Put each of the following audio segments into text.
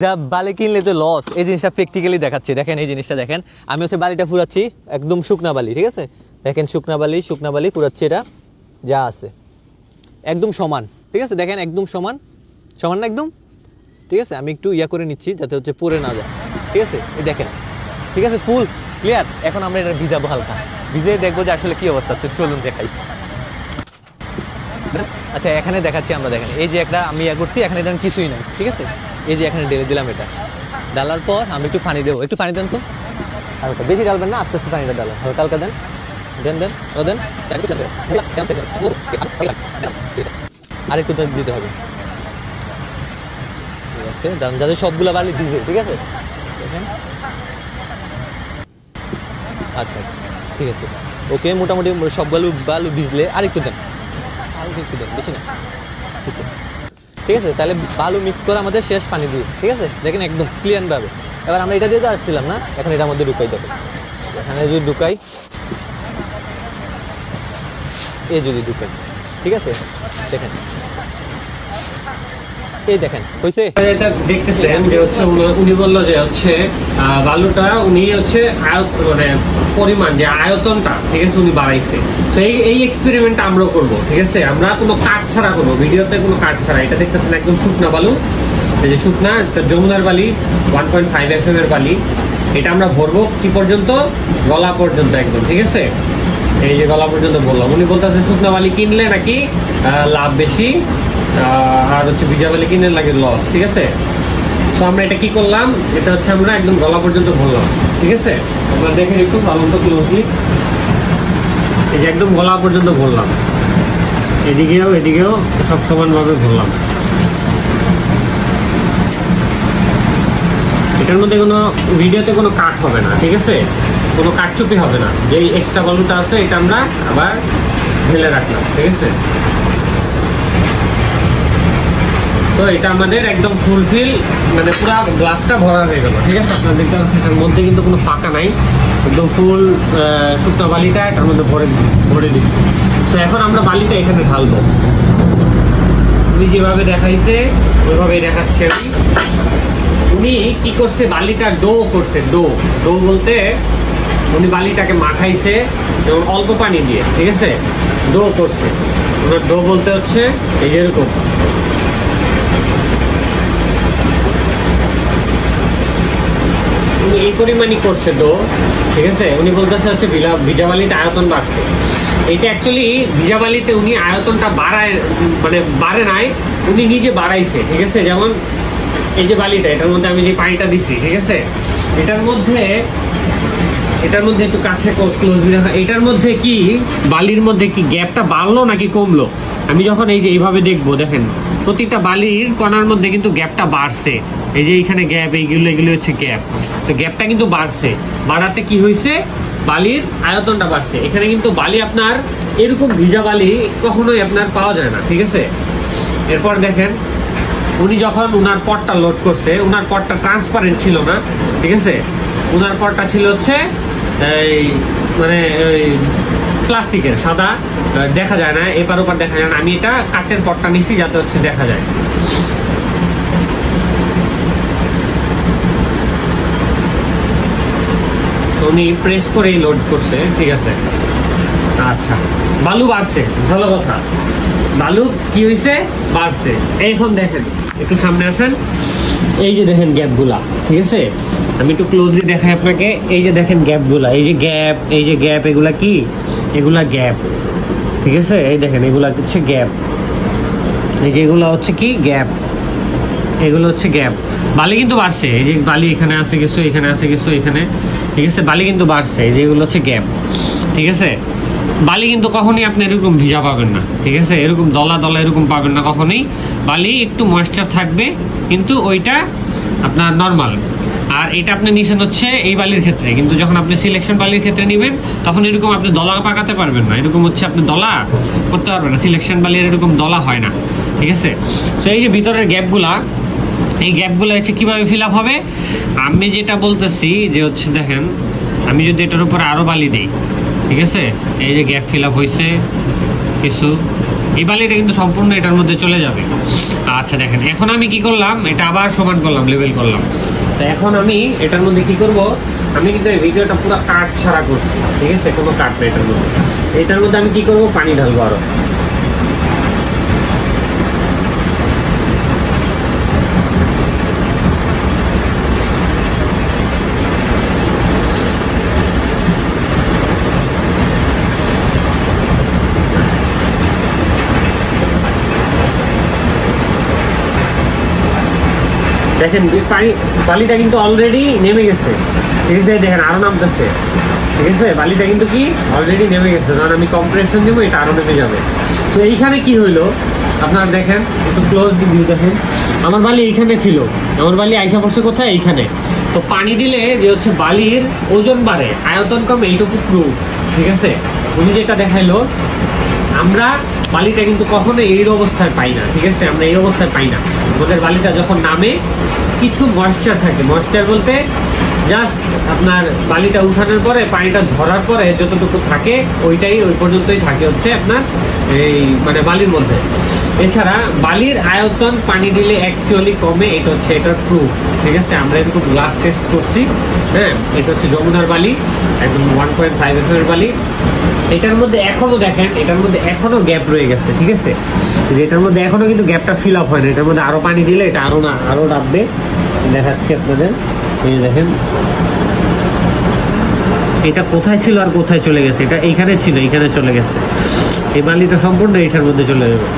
বালি কিনলে তো লস, এই জিনিসটা প্র্যাকটিক্যালি দেখাচ্ছি। দেখেন এই জিনিসটা দেখেন, আমি হচ্ছে বালিটা ফুরাচ্ছি একদম শুকনা বালি, ঠিক আছে? দেখেন শুকনা বালি ফুরাচ্ছি, এটা যা আছে একদম সমান, ঠিক আছে? দেখেন একদম সমান না একদম, ঠিক আছে? আমি একটু করে নিচ্ছি যাতে হচ্ছে পরে না যায়, ঠিক আছে? এই দেখেন, ঠিক আছে, ফুল ক্লিয়ার। এখন আমরা এটা ভিজাবো, হালকা ভিজে দেখবো যে আসলে কি অবস্থা হচ্ছে। চলুন দেখাই। আচ্ছা এখানে দেখাচ্ছি আমরা, দেখেন এই যে একটা আমি করছি, এখানে যেন কিছুই নাই, ঠিক আছে? এই যে এখানে ঢেলে দিলাম, এটা ডালার পর আমি একটু পানি দেবো, একটু পানি দেন তো হালকা, বেশি ডালবেন না, আস্তে আস্তে পানিটা ডালেন, হালকা হালকা দেন আর একটু দিতে হবে, ঠিক আছে? যাতে সবগুলো বালি ভিজে, ঠিক আছে? দেখেন আচ্ছা ঠিক আছে, ওকে, মোটামুটি সবগুলো বালু ভিজলে আর একটু দেন, একটু দেন, বেশি না, ঠিক আছে? তাহলে বালু মিক্স করে আমাদের শেষ পানি দিয়ে, ঠিক আছে? দেখেন একদম ক্লিয়ার ভাবে। এবার আমরা এটা দিয়ে তো আসছিলাম না, এখন এটার মধ্যে ঢুকাই দেবো। এখানে যদি ঢুকাই, যদি ঢুকাই, ঠিক আছে? দেখেন এই দেখেন হয়েছে। এটা দেখতেছেন যে হচ্ছে উনি বললো যে হচ্ছে বালুটা উনি হচ্ছে মানে পরিমাণ যে আয়তনটা, ঠিক আছে, উনি বাড়াইছে। তো এই এক্সপেরিমেন্টটা আমরাও করবো, ঠিক আছে? আমরা কোনো কাঠ ছাড়া করবো, ভিডিওতে কোনো কাঠ ছাড়া। এটা দেখতেছেন একদম শুকনা বালু, এই যে শুকনা যমুনার বালি 1.5 FM এর বালি। এটা আমরা ভরবো কি পর্যন্ত? গলা পর্যন্ত একদম, ঠিক আছে? এই যে গলা পর্যন্ত বললাম। উনি বলতেছে শুকনা বালি কিনলে নাকি লাভ বেশি, আর হচ্ছে ভিজা বালি কিনে লাগে লস, ঠিক আছে? তো আমরা এটা কি করলাম, এটা হচ্ছে আমরা একদম গলা পর্যন্ত ভরলাম, ঠিক আছে? আমরা দেখেন একটু বালুটা ক্লোজলি, এই যে একদম গলা পর্যন্ত ভরলাম, এদিকেও সব সমানভাবে ভরলাম। এটার মধ্যে কোনো ভিডিওতে কোনো কাট হবে না, ঠিক আছে? কোনো কাটচুপি হবে না। যে এক্সট্রা বালুটা আছে এটা আমরা আবার ঢেলে রাখলাম, ঠিক আছে? তো এটা আমাদের একদম ফুলফিল, মানে পুরো গ্লাসটা ভরা হয়ে গেল, ঠিক আছে? আপনার দেখতে পাচ্ছেন এটার মধ্যে কিন্তু কোনো ফাঁকা নাই, একদম ফুল শুকনো বালিটা এটার মধ্যে ভরে দিচ্ছি। তো এখন আমরা বালিটা এখানে ঢালবো। উনি যেভাবে দেখাইছে ওইভাবেই দেখাচ্ছে। উনি কি করছে, বালিটা ডো করছে। ডো বলতে উনি বালিটাকে মাখাইছে যেমন অল্প পানি দিয়ে, ঠিক আছে? ডো করছে। ওনার ডো বলতে হচ্ছে এই যেরকম, এই পরিমাণই করছে ডো, ঠিক আছে? উনি বলতেছে হচ্ছে ভিজা বালিতে আয়তন বাড়ছে। এটা অ্যাকচুয়ালি ভিজা বালিতে উনি আয়তনটা বাড়ে নাই, উনি নিজে বাড়াইছে, ঠিক আছে? যেমন এই যে বালিটা, এটার মধ্যে আমি যে পানিটা দিছি, ঠিক আছে? এটার মধ্যে একটু কাছে ক্লোজলি দেখা, এটার মধ্যে কি বালির মধ্যে কি গ্যাপটা বাড়লো নাকি কমলো? আমি যখন এই যে এইভাবে দেখবো, দেখেন প্রতিটা বালির কণার মধ্যে কিন্তু গ্যাপটা বাড়ছে। এই যে এইখানে গ্যাপ, এগুলো হচ্ছে গ্যাপ। তো গ্যাপটা কিন্তু বাড়াতে কি হয়েছে, বালির আয়তনটা বাড়ছে। এখানে কিন্তু বালি আপনার এরকম ভিজা বালি কখনোই আপনার পাওয়া যায় না, ঠিক আছে? এরপর দেখেন উনি যখন উনার পটটা লোড করছে, উনার পটটা ট্রান্সপারেন্ট ছিল না, ঠিক আছে? উনার পটটা ছিল হচ্ছে এই মানে প্লাস্টিকের, সাদা, দেখা যায় না, এপার ওপার দেখা যায় না। আমি এটা কাচের পটটা নিছি যাতে হচ্ছে দেখা যায়। উনি প্রেস করেই লোড করছে, ঠিক আছে? আচ্ছা, বালু বাড়ছে, ভালো কথা। বালু কি হয়েছে, বাড়ছে। এখন দেখেন, একটু সামনে আসেন, এই যে দেখেন গ্যাপগুলা, ঠিক আছে? আমি একটু ক্লোজলি দেখাই আপনাকে। এই যে দেখেন গ্যাপগুলা, এই যে গ্যাপ, এগুলা কি? এগুলা গ্যাপ, ঠিক আছে? এই দেখেন এগুলা হচ্ছে গ্যাপ, এই যে এগুলা হচ্ছে কি গ্যাপ, এগুলো হচ্ছে গ্যাপ। বালি কিন্তু বাড়ছে, এই যে বালি এখানে আছে কিছু, এখানে আছে কিছু, এখানে, ঠিক আছে? বালি কিন্তু বাড়ছে, এই যে এগুলো হচ্ছে গ্যাপ, ঠিক আছে? বালি কিন্তু কখনই আপনি এরকম ভিজা পাবেন না, ঠিক আছে? এরকম দলা এরকম পাবেন না কখনই। বালি একটু ময়েশ্চার থাকবে, কিন্তু ওইটা আপনার নর্মাল। আর এটা আপনি নিছেন হচ্ছে এই বালির ক্ষেত্রে, কিন্তু যখন আপনি সিলেকশন বালির ক্ষেত্রে নেবেন তখন এরকম আপনি দলা পাকাতে পারবেন না, এরকম হচ্ছে আপনি দলা করতে পারবেন না। সিলেকশন বালির এরকম দলা হয় না, ঠিক আছে? তো এই যে ভিতরের গ্যাপগুলা, এই গ্যাপগুলো হচ্ছে কীভাবে ফিল আপ হবে, আমি যেটা বলতেছি যে হচ্ছে দেখেন, আমি যদি এটার উপরে আরও বালি দিই, ঠিক আছে? এই যে গ্যাপ ফিল আপ হয়েছে কিছু, এই বালিটা কিন্তু সম্পূর্ণ এটার মধ্যে চলে যাবে। আচ্ছা দেখেন, এখন আমি কি করলাম, এটা আবার সমান করলাম, লেভেল করলাম। তো এখন আমি এটার মধ্যে কি করব, আমি কিন্তু এই ভিডিওটা পুরো কাট ছাড়া করছি, ঠিক আছে, কোনো কাট নেই এটার মধ্যে আমি কি করব, পানি ঢালবো আরো। দেখেন বালিটা কিন্তু অলরেডি নেমে গেছে, ঠিক আছে, দেখেন আরো নামতেছে, ঠিক আছে, বালিটা কিন্তু কি অলরেডি নেমে গেছে, কারণ আমি কম্প্রেশন দিব, এটা আরো নেমে যাবে। তো এইখানে কি হইলো আপনার দেখেন, একটু ক্লোজ ভিউ দেখেন, আমার বালি এইখানে ছিল, আমার বালি আইসা পড়ছে কোথায়, এইখানে। তো পানি দিলে যে হচ্ছে বালির ওজন বাড়ে, আয়তন কমে, এইটুকু প্রুফ, ঠিক আছে। উনি যেটা দেখাইলো, আমরা বালিটা কিন্তু কখনো এই অবস্থায় পাই না, ঠিক আছে, আমরা এই অবস্থায় পাই না। আমাদের বালিটা যখন নামে কিছু ময়েশ্চার থাকে, ময়েশ্চার বলতে জাস্ট আপনার বালিটা উঠানোর পরে পানিটা ঝরার পরে যতটুকু থাকে ওইটাই ওই পর্যন্তই থাকে হচ্ছে আপনার এই মানে বালির মধ্যে। এছাড়া বালির আয়তন পানি দিলে অ্যাকচুয়ালি কমে, এটা হচ্ছে এটার প্রুফ, ঠিক আছে। আমরা এরকম গ্লাস টেস্ট করছি, হ্যাঁ, এটা হচ্ছে যমুনার বালি, একদম 1.5 FM এর বালি। এটার মধ্যে এখনো দেখেন, এটার মধ্যে এখনো গ্যাপ রয়ে গেছে, ঠিক আছে, এটার মধ্যে এখনো কিন্তু গ্যাপটা ফিল আপ হয় না, এটার মধ্যে আরো পানি দিলে এটা আরো ডাববে। দেখাচ্ছি আপনাদের, এই দেখেন এটা কোথায় ছিল আর কোথায় চলে গেছে, এটা এইখানে ছিল, এইখানে চলে গেছে, এই বালিটা সম্পূর্ণ এটার মধ্যে চলে যাবে।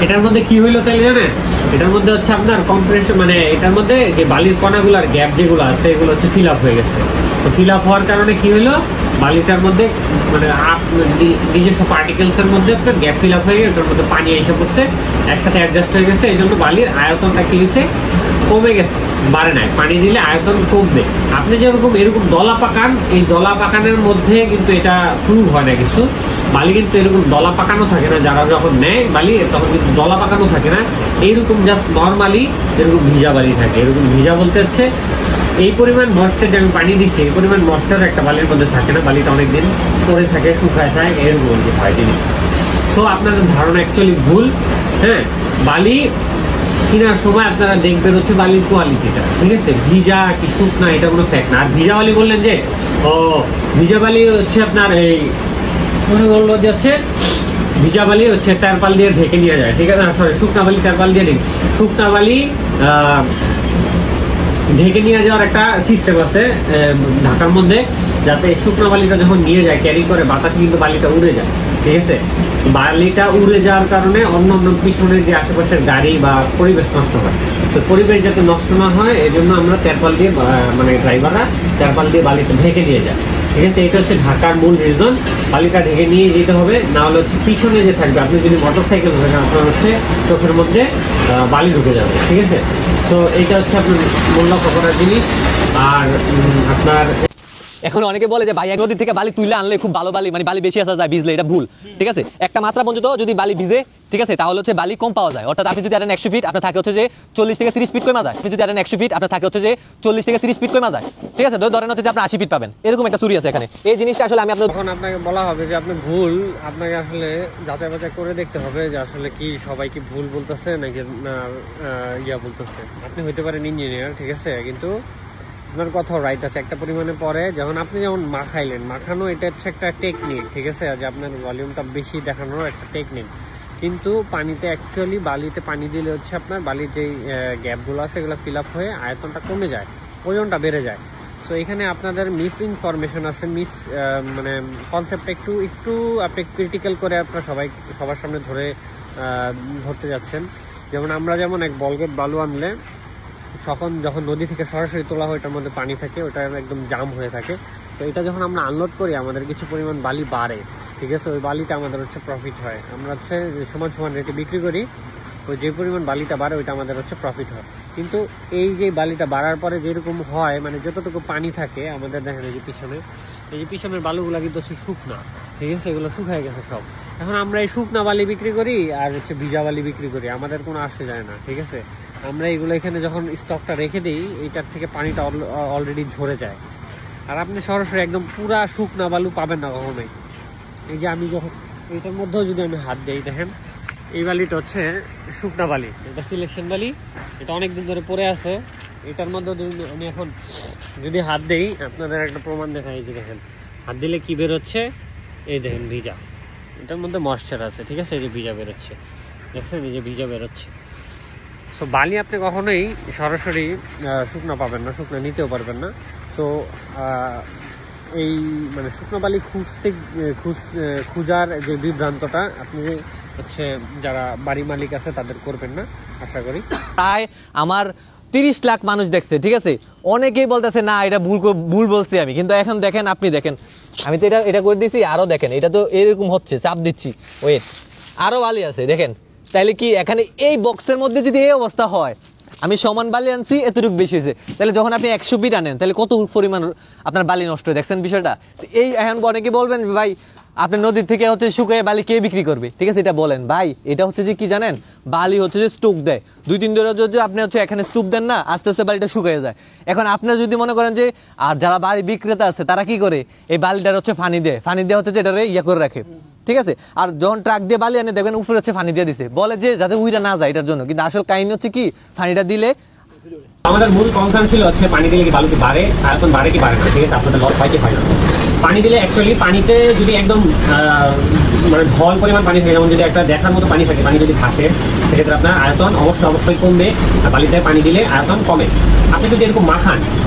এটার মধ্যে কি হইলো তাহলে জানেন, এটার মধ্যে হচ্ছে আপনার কম্প্রেশন, মানে এটার মধ্যে যে বালির কণাগুলোর গ্যাপ যেগুলো আছে এগুলো হচ্ছে ফিল আপ হয়ে গেছে। তো ফিল আপ হওয়ার কারণে কি হইলো, বালিটার মধ্যে মানে নিজস্ব পার্টিকেলসের মধ্যে আপনার গ্যাপ ফিল আপ হয়ে গেছে, এটার মধ্যে পানি এসে পড়ছে, একসাথে অ্যাডজাস্ট হয়ে গেছে, এই জন্য বালির আয়তনটা কি হয়েছে, কমে গেছে, বাড়ে নাই। পানি দিলে আয়তন কমবে। আপনি যেরকম এরকম দলা পাকান, এই দলা পাকানের মধ্যে কিন্তু এটা প্রুভ হয় না কিছু, বালি কিন্তু এরকম দলা পাকানো থাকে না, যারা যখন নেয় বালি তখন কিন্তু দলা পাকানো থাকে না, এইরকম জাস্ট নর্মালি এরকম ভিজা বালি থাকে। এরকম ভিজা বলতে হচ্ছে এই পরিমাণ ময়েশ্চার যে আমি পানি দিচ্ছি, এই পরিমাণ ময়েশ্চার একটা বালির মধ্যে থাকে না, বালিটা অনেকদিন পরে থাকে, শুকায় থাকে, এরকম হয় জিনিসটা। তো আপনাদের ধারণা অ্যাকচুয়ালি ভুল, হ্যাঁ। বালি কেনার সময় আপনারা দেখবেন হচ্ছে বালির কোয়ালিটিটা, ঠিক আছে, ভিজা কি শুকনা এটা কোনো ফ্যাক্ট না। আর ভিজা বালি বললেন যে ও ভিজা বালি হচ্ছে আপনার এই মনে বললো যে হচ্ছে ভিজা বালি হচ্ছে টারপাল দিয়ে ঢেকে নিয়ে যায়, ঠিক আছে, সরি শুকনা বালি টারপাল দিয়ে ঢেকে, শুকনা বালি ঢেকে নিয়ে যাওয়ার একটা সিস্টেম আছে ঢাকার মধ্যে, যাতে শুকনো বালিটা যখন নিয়ে যায় ক্যারি করে বাতাসে কিন্তু বালিটা উড়ে যায়, ঠিক আছে। বালিটা উড়ে যাওয়ার কারণে অন্য পিছনের যে আশেপাশের গাড়ি বা পরিবেশ নষ্ট হয়। তো পরিবেশ যাতে নষ্ট না হয় এই জন্য আমরা তেরপাল দিয়ে মানে ড্রাইভাররা তেরপাল দিয়ে বালিটা ঢেকে নিয়ে যায়, ঠিক আছে। এটা হচ্ছে ঢাকার মূল রিজন, বালিটা ঢেকে নিয়ে যেতে হবে, না হলে হচ্ছে পিছনে যে থাকবে, আপনি যদি মোটর সাইকেল ধরেন আপনার হচ্ছে চোখের মধ্যে বালি ঢুকে যাবে, ঠিক আছে। তো এইটা হচ্ছে আপনার মূল লক্ষ্য করার জিনিস। আর আপনার এখন অনেকে বলে যে ভাই এক নদী থেকে বালি তুলে আনলে খুব ভালো বালি, মানে বালি বেশি আসা যায় ভিজলে, এটা ভুল, ঠিক আছে। একটা মাত্রা পর্যন্ত যদি বালি ভিজে, ঠিক আছে, তাহলে হচ্ছে বালি কম পাওয়া যায়। অর্থাৎ আপনি যদি আনেন 100 ফিট, আপনার থাকে হচ্ছে যে 40 থেকে 30 ফিট কমা যায়। আপনি যদি আনেন 100 ফিট, আপনার থাকে হচ্ছে যে 40 থেকে 30 ফিট কমা যায়, ঠিক আছে। ধরেন হচ্ছে যে আপনি 80 ফিট পাবেন, এরকম একটা চুরি আছে এখানে। এই জিনিসটা আসলে আমি আপনাকে বলা হবে যে আপনি ভুল, আপনাকে আসলে যাচাই বাছাই করে দেখতে হবে যে আসলে কি সবাই কি ভুল বলতেছে নাকি না ইয়া বলতেছে। আপনি হইতে পারেন ইঞ্জিনিয়ার, ঠিক আছে, কিন্তু আপনার কথা রাইট আছে একটা পরিমাণে পরে, যখন আপনি যেমন মাখাইলেন, মাখানো এটা হচ্ছে একটা টেকনিক, ঠিক আছে, যে আপনার ভলিউমটা বেশি দেখানোর একটা টেকনিক। কিন্তু পানিতে অ্যাকচুয়ালি বালিতে পানি দিলে হচ্ছে আপনার বালির যেই গ্যাপগুলো আছে এগুলো ফিল আপ হয়ে আয়তনটা কমে যায়, ওজনটা বেড়ে যায়। তো এখানে আপনাদের মিস ইনফরমেশন আছে, মানে কনসেপ্টটা একটু আপনি ক্রিটিক্যাল করে আপনার সবার সামনে ধরতে যাচ্ছেন। যেমন আমরা যেমন এক বলগেট বালু আনলে যখন নদী থেকে সরাসরি তোলা হয় ওটার মধ্যে পানি থাকে, ওটা একদম জাম হয়ে থাকে। তো এটা যখন আমরা আনলোড করি আমাদের কিছু পরিমাণ বালি বাড়ে, ঠিক আছে, ওই বালিটা আমাদের হচ্ছে প্রফিট হয়। আমরা হচ্ছে সমান রেটে বিক্রি করি, ওই যে পরিমাণ বালিটা বাড়ে ওইটা আমাদের হচ্ছে প্রফিট হয়। কিন্তু এই যে বালিটা বাড়ার পরে যেরকম হয়, মানে যতটুকু পানি থাকে আমাদের দেখেন এই যে পিছনের বালুগুলো কিন্তু হচ্ছে শুকনা, ঠিক আছে, এগুলো শুকায় গেছে সব। এখন আমরা এই শুকনা বালি বিক্রি করি আর হচ্ছে ভিজা বালি বিক্রি করি, আমাদের কোনো আসে যায় না, ঠিক আছে। আমরা এগুলো এখানে যখন স্টকটা রেখে দিই এইটার থেকে পানিটা অলরেডি ঝরে যায়। আর আপনি সরাসরি একদম পুরা শুকনা বালু পাবেন না কখনোই। এই যে আমি যখন এটার মধ্যেও যদি আমি হাত দিই, দেখেন এই বালিটা হচ্ছে শুকনা বালি, এটা সিলেকশন বালি, এটা অনেকদিন ধরে পড়ে আছে। এটার মধ্যে আমি এখন যদি হাত দিই, আপনাদের একটা প্রমাণ দেখাই, এই যে দেখেন হাত দিলে কি বের হচ্ছে, এই দেখেন ভিজা, এটার মধ্যে ময়েশ্চার আছে, ঠিক আছে, এই যে ভিজা বেরোচ্ছে, দেখছেন এই যে ভিজা বেরোচ্ছে। সো বালি আপনি কখনোই সরাসরি শুকনো পাবেন না, শুকনো নিতেও পারবেন না। সো এই মানে শুকনো বালি খুঁজার যে বিভ্রান্তটা আপনি হচ্ছে যারা বাড়ি মালিক আছে তাদের করবেন না, আশা করি। প্রায় আমার 30 লাখ মানুষ দেখছে, ঠিক আছে, অনেকেই বলতেছে না এটা ভুল বলছি আমি, কিন্তু এখন দেখেন, আপনি দেখেন আমি তো এটা করে দিয়েছি, আরো দেখেন এটা তো এরকম হচ্ছে, চাপ দিচ্ছি, ওয়েট আরো বালি আছে দেখেন। তাইলে কি এখানে এই বক্সের মধ্যে যদি এই অবস্থা হয়, আমি সমান বালি আনছি এতটুকু বেশি হয়েছে, তাহলে যখন আপনি 100 ফিট আনেন তাহলে কত পরিমাণ আপনার বালি নষ্ট হয়, দেখছেন বিষয়টা। এই এখন অনেকে বলবেন ভাই আপনি নদীর থেকে হচ্ছে শুকিয়ে বালি কে বিক্রি করবে, ঠিক আছে, এটা বলেন ভাই। এটা হচ্ছে যে কি জানেন, বালি হচ্ছে যে স্টোক দেয়, 2-3 দিন যদি আপনি হচ্ছে এখানে স্তূপ দেন না, আস্তে আস্তে বালিটা শুকিয়ে যায়। এখন আপনার যদি মনে করেন যে, আর যারা বালি বিক্রেতা আছে তারা কি করে, এই বালিটার হচ্ছে ফানি দিয়ে হচ্ছে যে এটা ইয়ে করে রাখে, ঠিক আছে। আর যখন ট্রাক দিয়ে বালি আনে দেখবেন উপরে হচ্ছে ফানি দিয়ে দিছে, বলে যে যাতে উইরা না যায় এটার জন্য, কিন্তু আসল কাহিনী হচ্ছে কি, ফানিটা দিলে আমাদের মূল কনসার্ন ছিল হচ্ছে পানি দিলে কি বালুতে বাড়ে, আয়তন বাড়ে কি বাড়ে না, ঠিক আছে, আপনাদের লস হয় কি হয় না। পানি দিলে অ্যাকচুয়ালি পানিতে যদি একদম মানে ঢল পরিমাণ পানি থাকে, যেমন যদি একটা দেখার মতো পানি থাকে, পানি যদি ভাসে, সেক্ষেত্রে আপনার আয়তন অবশ্যই কমবে, আর বালিতে পানি দিলে আয়তন কমে। আপনি যদি এরকম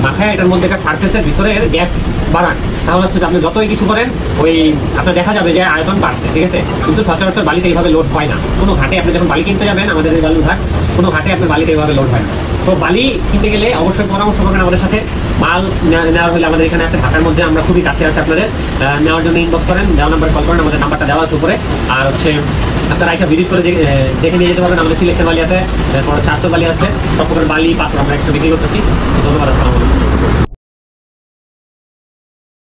মাখায় এটার মধ্যে সারফেসের ভিতরে গ্যাস বাড়ান, তাহলে হচ্ছে আপনি যতই কিছু করেন ওই আপনার দেখা যাবে যে আয়তন বাড়ছে, ঠিক আছে। কিন্তু সচরাচর বালিতে এইভাবে লোড হয় না, কোনো ঘাটে আপনি যখন বালি কিনতে যাবেন, আমাদের এই বালুর ঘাট, কোনো ঘাটে আপনি বালিতে এইভাবে লোড হয় না। তো বালি কিনতে গেলে অবশ্যই পরামর্শ করবেন আমাদের সাথে। মাল নেওয়া হলে আমাদের এখানে আছে, ঢাকার মধ্যে আমরা খুবই কাছে আছে, আপনাদের নেওয়ার জন্য ইনবক্স করেন, দেওয়া নাম্বার কল করেন, আমাদের নাম্বারটা দেওয়া আছে উপরে। আর হচ্ছে আপনারা আইসা ভিজিট করে দেখে নিয়ে যেতে পারবেন। আমাদের সিলেকশন বালি আছে, তারপর 400 বালি আছে, সব প্রকার বালি পাথর আমরা একটু বিক্রি করতেছি। ধন্যবাদ, আসসালামু আলাইকুম।